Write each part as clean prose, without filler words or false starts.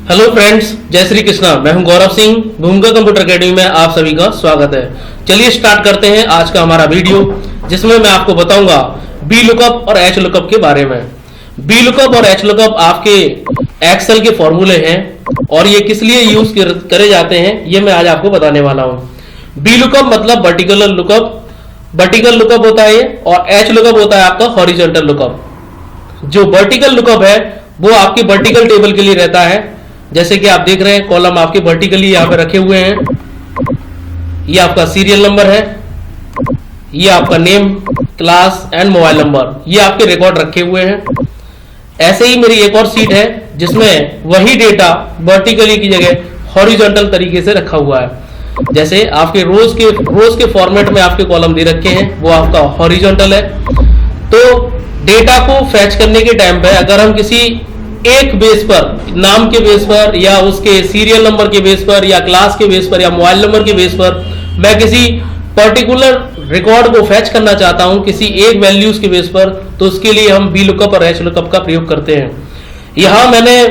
Hello friends, जय श्री कृष्णा। मैं हूं गौरव सिंह। भूमिका कंप्यूटर अकेडमी में आप सभी का स्वागत है। चलिए स्टार्ट करते हैं आज का हमारा वीडियो, जिसमें मैं आपको बताऊंगा बी लुकअप और एच लुकअप के बारे में। बी लुकअप और एच लुकअप आपके एक्सेल के फॉर्मूले हैं और ये किस लिए यूज करे जाते हैं ये मैं आज आपको बताने वाला हूं। बी लुकअप मतलब वर्टिकल लुकअप होता है और एच लुकअप होता है आपका हॉरिजॉन्टल लुकअप। जो वर्टिकल लुकअप है वो आपकी वर्टिकल टेबल के लिए रहता है। जैसे कि आप देख रहे हैं कॉलम आपके वर्टिकली यहां पे रखे हुए हैं। ये आपका सीरियल नंबर है, ये आपका name, class and mobile number, ये आपके रिकॉर्ड रखे हुए हैं। ऐसे ही मेरी एक और सीट है जिसमें वही डेटा वर्टिकली की जगह हॉरिजॉन्टल तरीके से रखा हुआ है। जैसे आपके रोज के फॉर्मेट में आपके कॉलम दे रखे हैं, वो आपका हॉरिजॉन्टल है। तो डेटा को फैच करने के टाइम पे अगर हम किसी एक बेस पर, नाम के बेस पर या उसके सीरियल नंबर के बेस पर या क्लास के बेस पर या मोबाइल नंबर के बेस पर मैं किसी पर्टिकुलर रिकॉर्ड को फैच करना चाहता हूं किसी एक वैल्यूज के बेस पर, तो उसके लिए हम बी लुकअप और एच लुकअप का प्रयोग करते हैं। यहां मैंने,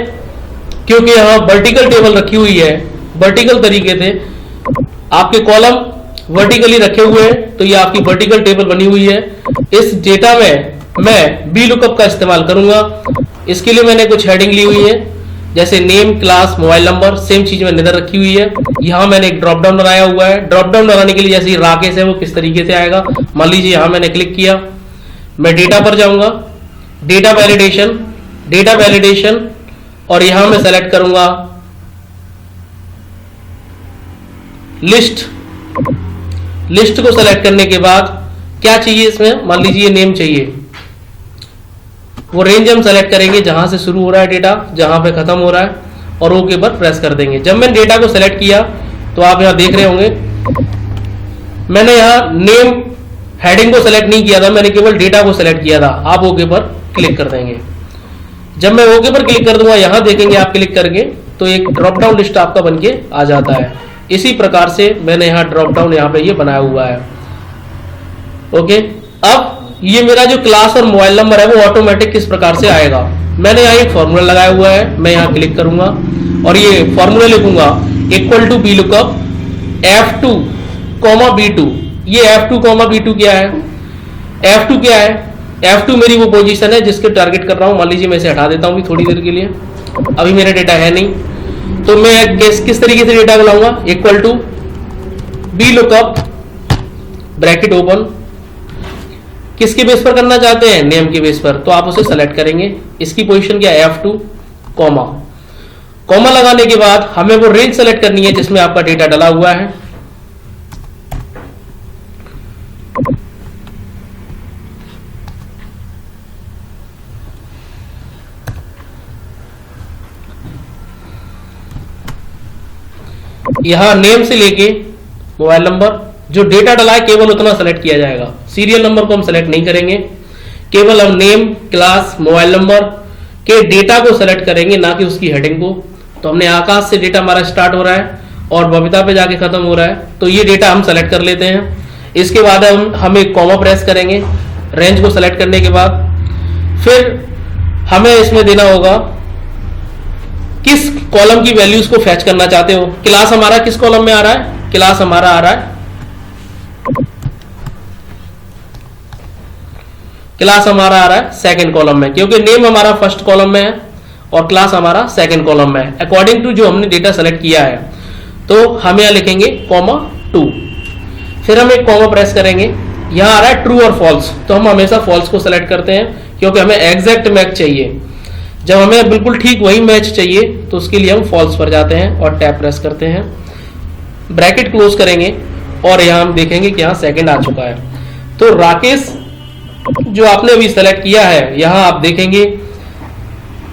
क्योंकि यहां वर्टिकल टेबल रखी हुई है, वर्टिकल तरीके से आपके कॉलम वर्टिकली रखे हुए हैं, तो ये आपकी वर्टिकल टेबल बनी हुई है। इस डेटा में मैं बी लुकअप का इस्तेमाल करूंगा। इसके लिए मैंने कुछ हेडिंग ली हुई है, जैसे name, class, mobile number, same चीज मैंने इधर रखी हुई है। यहां मैंने एक ड्रॉप डाउन बनाया हुआ है। ड्रॉप डाउन बनाने के लिए जैसे राकेश है वो किस तरीके से आएगा, मान लीजिए यहां मैंने क्लिक किया, मैं डेटा पर जाऊंगा, डेटा वैलिडेशन, और यहां मैं सेलेक्ट करूंगा लिस्ट को सेलेक्ट करने के बाद क्या चाहिए इसमें, मान लीजिए नेम चाहिए, वो रेंज हम सेलेक्ट करेंगे जहां से शुरू हो रहा है डेटा, जहां पे खत्म हो रहा है, और ओके पर प्रेस कर देंगे। जब मैंने डेटा को सेलेक्ट किया तो आप यहां देख रहे होंगे मैंने यहां नेम हेडिंग को सेलेक्ट नहीं किया था, मैंने केवल डेटा को सेलेक्ट किया था। आप ओके पर क्लिक कर देंगे। जब मैं ओके पर क्लिक कर दूंगा, यहां देखेंगे आप क्लिक करके तो एक ड्रॉप डाउन लिस्ट आपका बन के आ जाता है। इसी प्रकार से मैंने यहां ड्रॉप डाउन यहां पे ये बनाया हुआ है। ओके, अब ये मेरा जो क्लास और मोबाइल नंबर है वो ऑटोमेटिक किस प्रकार से आएगा, मैंने यहाँ एक फॉर्मूला लगाया हुआ है। मैं यहाँ क्लिक करूंगा और ये फॉर्मूला लिखूंगा equal to b lookup F2, B2। ये F2, B2 क्या है, F2 क्या है, F2 मेरी वो पोजीशन है जिसके टारगेट कर रहा हूं। मान लीजिए मैं इसे हटा देता हूं थोड़ी देर के लिए, अभी मेरा डेटा है नहीं, तो मैं किस तरीके से डेटा को लाऊंगा, equal to b lookup bracket open, किसके बेस पर करना चाहते हैं, नेम के बेस पर, तो आप उसे सेलेक्ट करेंगे। इसकी पोजीशन क्या है, F2, कॉमा लगाने के बाद हमें वो रेंज सेलेक्ट करनी है जिसमें आपका डेटा डला हुआ है। यहां नेम से लेके मोबाइल नंबर, जो डेटा डला है केवल उतना सेलेक्ट किया जाएगा। सीरियल नंबर को हम सेलेक्ट नहीं करेंगे, केवल हम नेम, क्लास, मोबाइल नंबर के डेटा को सेलेक्ट करेंगे, ना कि उसकी हेडिंग को। तो हमने आकाश से डेटा हमारा स्टार्ट हो रहा है और बबीता पे जाके खत्म हो रहा है, तो ये डेटा हम सेलेक्ट कर लेते हैं। इसके बाद हम एक कॉमा प्रेस करेंगे रेंज को सेलेक्ट करने के बाद। फिर हमें इसमें देना होगा किस कॉलम की वैल्यूज को फैच करना चाहते हो। क्लास हमारा किस कॉलम में आ रहा है, क्लास हमारा आ रहा है, क्लास हमारा आ रहा है सेकंड कॉलम में, क्योंकि नेम हमारा फर्स्ट कॉलम में है और क्लास हमारा सेकंड कॉलम में है, अकॉर्डिंग टू जो हमने डेटा सेलेक्ट किया है। तो हम यहां लिखेंगे (2), फिर हम एक कॉमा प्रेस करेंगे। यहां आ रहा है ट्रू और फॉल्स, तो हम हमेशा फॉल्स को सेलेक्ट करते हैं क्योंकि हमें एग्जैक्ट मैच चाहिए। जब हमें बिल्कुल ठीक वही मैच चाहिए तो उसके लिए हम फॉल्स पर जाते हैं और टैब प्रेस करते हैं, ब्रैकेट क्लोज करेंगे और यहां हम देखेंगे कि यहां सेकंड आ चुका है। तो राकेश जो आपने अभी सेलेक्ट किया है, यहां आप देखेंगे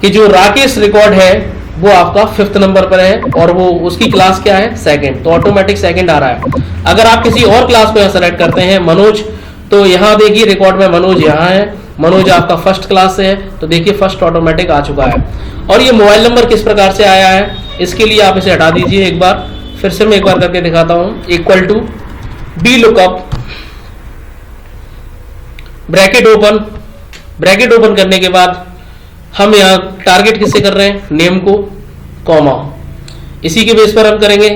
कि जो राकेश रिकॉर्ड है वो आपका 5th नंबर पर है और वो उसकी क्लास क्या है, सेकंड, तो ऑटोमेटिक सेकंड आ रहा है। अगर आप किसी और क्लास को यहां सेलेक्ट करते हैं, मनोज, तो यहां देखिए रिकॉर्ड में मनोज यहां है, मनोज आपका फर्स्ट क्लास से है, तो देखिए फर्स्ट ऑटोमेटिक आ चुका है। और ये मोबाइल नंबर किस प्रकार से आया है, इसके लिए आप इसे हटा दीजिए एक बार, फिर से मैं एक बार करके दिखाता हूं। Equal to b lookup bracket open करने के बाद हम यहाँ टारगेट किससे कर रहे हैं, नेम को, कॉमा, इसी के बेस पर हम करेंगे।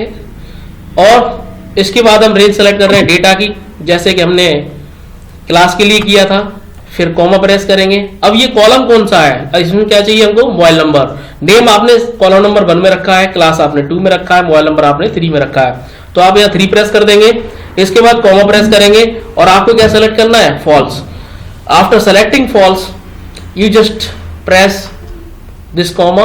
और इसके बाद हम रेंज सेलेक्ट कर रहे हैं डेटा की, जैसे कि हमने क्लास के लिए किया था। फिर कॉमा प्रेस करेंगे। अब ये कॉलम कौन सा है, इसमें क्या चाहिए हमको, मोबाइल नंबर। नेम आपने कॉलम नंबर 1 में रखा है, क्लास आपने 2 में रखा है, मोबाइल नंबर आपने 3 में रखा है, तो आप यहाँ 3 प्रेस कर देंगे। इसके बाद कॉमा प्रेस करेंगे और आपको क्या सेलेक्ट करना है, false. After selecting false you just press this comma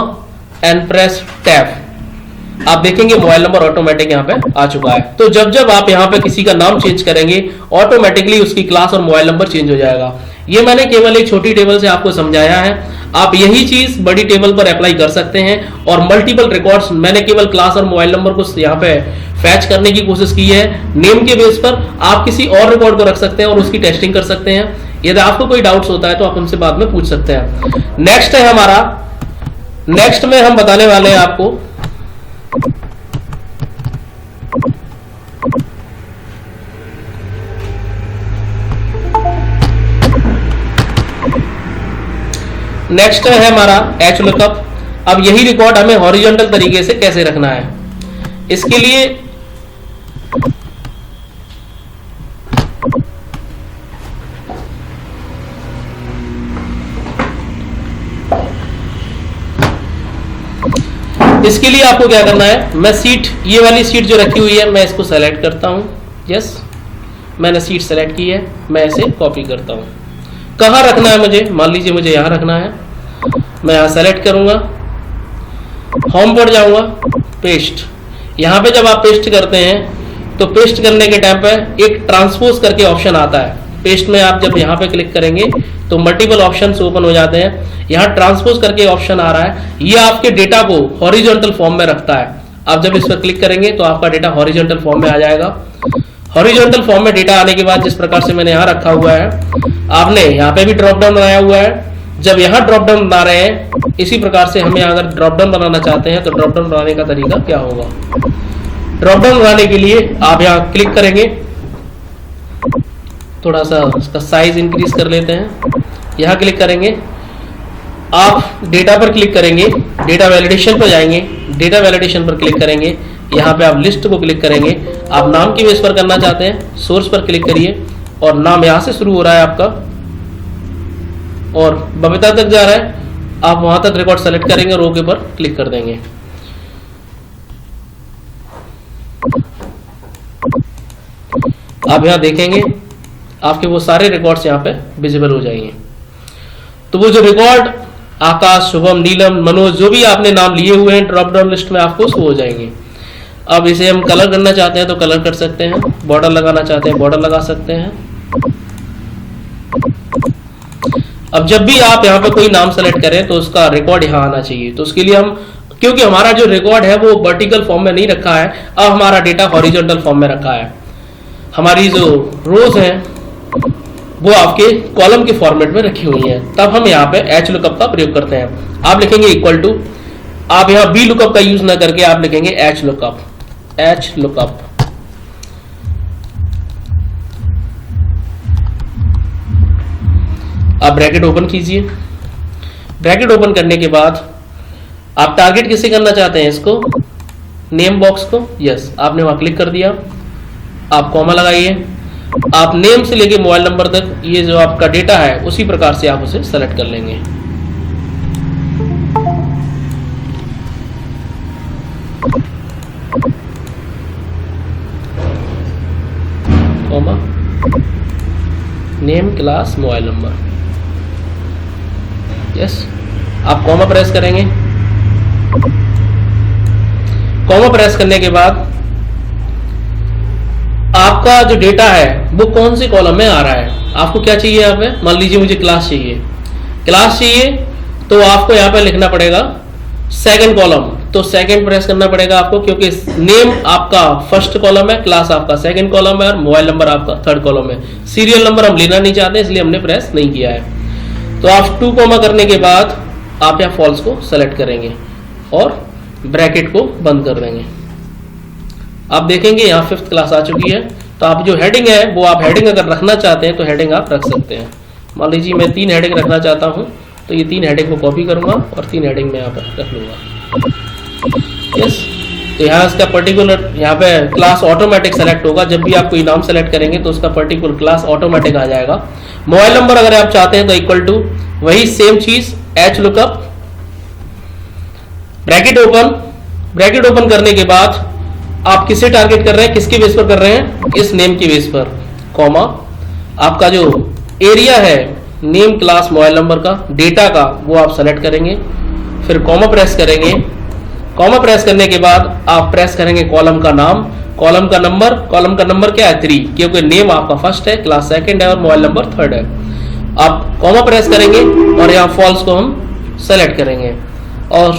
and press tab. आप देखेंगे मोबाइल नंबर ऑटोमेटिक यहाँ पे आ चुका है। तो जब जब आप यहाँ पे किसी का नाम चेंज करेंगे ऑटोमेटिकली उसकी क्लास और मोबाइल नंबर चेंज हो जाएगा। ये मैंने केवल एक छोटी टेबल से आपको समझाया है, आप यही चीज बड़ी टेबल पर अप्लाई कर सकते हैं। और मल्टीपल रिकॉर्ड्स, मैंने केवल क्लास और मोबाइल नंबर को यहाँ पे फैच करने की कोशिश की है। नेम के बेस पर आप किसी और रिकॉर्ड को रख सकते हैं और उसकी टेस्टिंग कर सकते हैं। यदि आपको कोई डाउट्स होता है तो आप उनसे बाद में पूछ सकते हैं। नेक्स्ट है हमारा, नेक्स्ट में हम बताने वाले हैं आपको नेक्स्ट है हमारा एच लुकअप। अब यही रिकॉर्ड हमें हॉरिजॉन्टल तरीके से कैसे रखना है, इसके लिए आपको क्या करना है, मैं सीट, ये वाली सीट जो रखी हुई है मैं इसको सेलेक्ट करता हूं। यस, मैंने सीट सेलेक्ट की है, मैं इसे कॉपी करता हूं। कहां रखना है मुझे, मान लीजिए मुझे यहां रखना है, मैं यहां सेलेक्ट करूंगा, होम पर जाऊंगा, पेस्ट। यहां पे जब आप पेस्ट करते हैं तो पेस्ट करने के टाइम पे एक ट्रांसपोज करके ऑप्शन आता है। पेस्ट में आप जब यहां पे क्लिक करेंगे तो मल्टीपल ऑप्शंस ओपन हो जाते हैं। यहां ट्रांसपोज करके ऑप्शन आ रहा है, ये आपके डेटा को हॉरिजॉन्टल फॉर्म में रखता है। आप जब इस पर क्लिक करेंगे तो आपका डेटा हॉरिजॉन्टल फॉर्म में आ जाएगा। हॉरिजॉन्टल फॉर्म में डेटा आने के बाद जिस प्रकार से मैंने यहाँ रखा हुआ है, आपने यहाँ पे भी ड्रॉप डाउन बनाया हुआ है। जब यहाँ ड्रॉप डाउन बना रहे हैं, इसी प्रकार से हमें अगर ड्रॉप डाउन बनाना चाहते हैं तो ड्रॉप डाउन बनाने का तरीका क्या होगा, ड्रॉप डाउन बनाने के लिए आप यहाँ क्लिक करेंगे, थोड़ा सा इसका साइज इंक्रीज कर लेते हैं, यहाँ क्लिक करेंगे, आप डेटा पर क्लिक करेंगे, डेटा वैलिडेशन पर जाएंगे, डेटा वैलिडेशन पर क्लिक करेंगे, यहाँ पे आप लिस्ट को क्लिक करेंगे। आप नाम की बेस पर करना चाहते हैं, सोर्स पर क्लिक करिए और नाम यहाँ से शुरू हो रहा है आपका और बबीता तक जा रहा है, आप वहां तक रिकॉर्ड सेलेक्ट करेंगे, रो के पर क्लिक कर देंगे। आप यहाँ देखेंगे आपके वो सारे रिकॉर्ड्स यहाँ पे विजिबल हो जाएंगे। तो वो जो रिकॉर्ड आकाश, शुभम, नीलम, मनोज, जो भी आपने नाम लिए हुए हैं ड्रॉप डाउन लिस्ट में आपको शो हो जाएंगे। अब इसे हम कलर करना चाहते हैं तो कलर कर सकते हैं, बॉर्डर लगाना चाहते हैं बॉर्डर लगा सकते हैं। अब जब भी आप यहाँ पे कोई नाम सेलेक्ट करें तो उसका रिकॉर्ड यहाँ आना चाहिए। तो उसके लिए हम, क्योंकि हमारा जो रिकॉर्ड है वो वर्टिकल फॉर्म में नहीं रखा है, अब हमारा डेटा हॉरिजॉन्टल फॉर्म में रखा है। हमारी जो रोज हैं वो आपके कॉलम के फॉर्मेट में रखी हुई है। तब हम यहाँ पे एच लुकअप का प्रयोग करते हैं। आप लिखेंगे इक्वल टू, आप यहाँ बी लुकअप का यूज ना करके आप लिखेंगे एच लुकअप, एच लुकअप। आप ब्रैकेट ओपन कीजिए। ब्रैकेट ओपन करने के बाद आप टारगेट किसे करना चाहते हैं, इसको, नेम बॉक्स को। यस, आपने वहां क्लिक कर दिया। आप कॉमा लगाइए। आप नेम से लेके मोबाइल नंबर तक ये जो आपका डेटा है उसी प्रकार से आप उसे सेलेक्ट कर लेंगे। Comma, name, class, mobile number. Yes, आप कॉमा प्रेस करेंगे। कॉमा प्रेस करने के बाद आपका जो डेटा है वो कौन से कॉलम में आ रहा है, आपको क्या चाहिए यहाँ पे, मान लीजिए मुझे क्लास चाहिए। क्लास चाहिए तो आपको यहाँ पे लिखना पड़ेगा सेकंड कॉलम, तो सेकंड प्रेस करना पड़ेगा आपको, क्योंकि नेम आपका फर्स्ट कॉलम है, क्लास आपका सेकंड कॉलम है और मोबाइल नंबर आपका थर्ड कॉलम है। सीरियल नंबर हम लेना नहीं चाहते इसलिए हमने प्रेस नहीं किया है। तो आप 2 कॉमा करने के बाद आप यहाँ फॉल्स को सेलेक्ट करेंगे और ब्रैकेट को बंद कर देंगे। आप देखेंगे यहाँ 5th क्लास आ चुकी है। तो आप जो हेडिंग है वो आप हेडिंग अगर रखना चाहते हैं तो हेडिंग आप रख सकते हैं। मान लीजिए मैं 3 हेडिंग रखना चाहता हूँ तो ये 3 हेडिंग को कॉपी करूंगा और 3 हेडिंग में यहाँ पर रख लूंगा। यस, तो यहाँ इसका पर्टिकुलर यहाँ पे क्लास ऑटोमेटिक सेलेक्ट होगा। जब भी आप कोई नाम सेलेक्ट करेंगे तो उसका पर्टिकुलर क्लास ऑटोमेटिक आ जाएगा। मोबाइल नंबर अगर आप चाहते हैं तो इक्वल टू वही सेम चीज एच लुकअप, ब्रैकेट ओपन करने के बाद आप किसे टारगेट कर रहे हैं, किसके बेस पर कर रहे हैं, इस नेम के बेस पर, कॉमा आपका जो एरिया है नेम क्लास मोबाइल नंबर का डेटा का वो आप सेलेक्ट करेंगे, फिर कॉमा प्रेस करेंगे। कॉमा प्रेस करने के बाद आप प्रेस करेंगे कॉलम का नाम, कॉलम का नंबर क्या है 3, क्योंकि नेम आपका फर्स्ट है, क्लास सेकंड है और मोबाइल नंबर थर्ड है। आप कॉमा प्रेस करेंगे और यहाँ फॉल्स को हम सेलेक्ट करेंगे और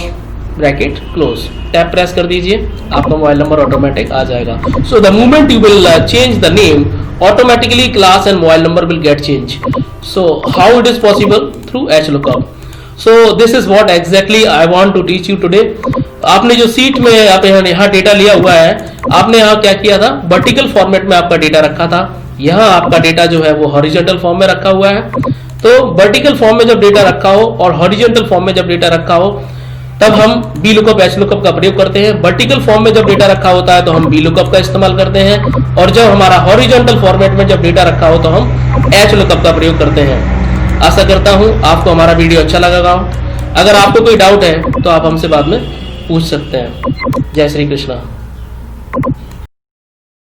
ब्रैकेट क्लोज, टैप प्रेस कर दीजिए, आपका मोबाइल नंबर ऑटोमेटिक आ जाएगा। So the moment you will change the name, automatically class and mobile number will get changed. So how it is possible? Through HLOOKUP. So this is what exactly I want to teach you today. आपने जो seat में आप यहाँ data लिया हुआ है, आपने यहाँ क्या किया था, वर्टिकल फॉर्मेट में आपका डेटा रखा था, यहाँ आपका डेटा जो है वो हॉरिजॉन्टल फॉर्म में रखा हुआ है। तो वर्टिकल फॉर्म में जब डेटा रखा हो और हॉरिजॉन्टल फॉर्म में जब डेटा रखा हो तब हम बी लुकअप एच लुकअप का प्रयोग करते हैं। वर्टिकल फॉर्म में जब डेटा रखा होता है तो हम बी लुकअप का इस्तेमाल करते हैं, और जब हमारा हॉरिजॉन्टल फॉर्मेट में जब डेटा रखा हो तो हम एच लुकअप का प्रयोग करते हैं। आशा करता हूं आपको हमारा वीडियो अच्छा लगा। अगर आपको कोई डाउट है तो आप हमसे बाद में पूछ सकते हैं। जय श्री कृष्णा।